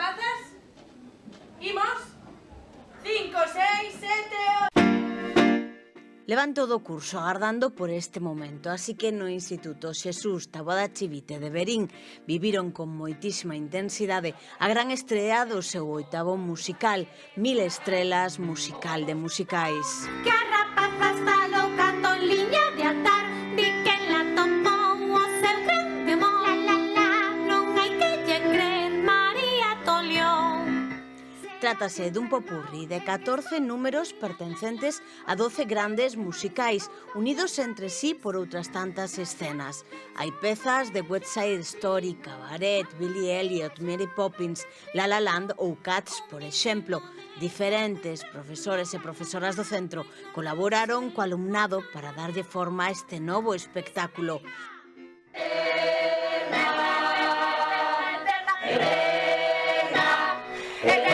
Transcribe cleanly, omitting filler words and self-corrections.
rapazas? Imos? 5, 6, 7, 8... Levan todo o curso agardando por este momento, así que no Instituto Xesús Taboada Chivite de Verín viviron con moitísima intensidade a gran estrea do seu 8º musical, 1000 estrelas musical de musicais. Que a rapaza está louca con liña de altar, di que la tomou o seu grande amor. La, la, non hai que lle crer, María Tolión. Trátase dun popurrí de 14 números pertencentes a 12 grandes musicais, unidos entre sí por outras tantas escenas. Hai pezas de West Side Story, Cabaret, Billy Elliot, Mary Poppins, La La Land ou Cats, por exemplo. Diferentes profesores e profesoras do centro colaboraron co alumnado para darlle forma a este novo espectáculo. ¡Eterna!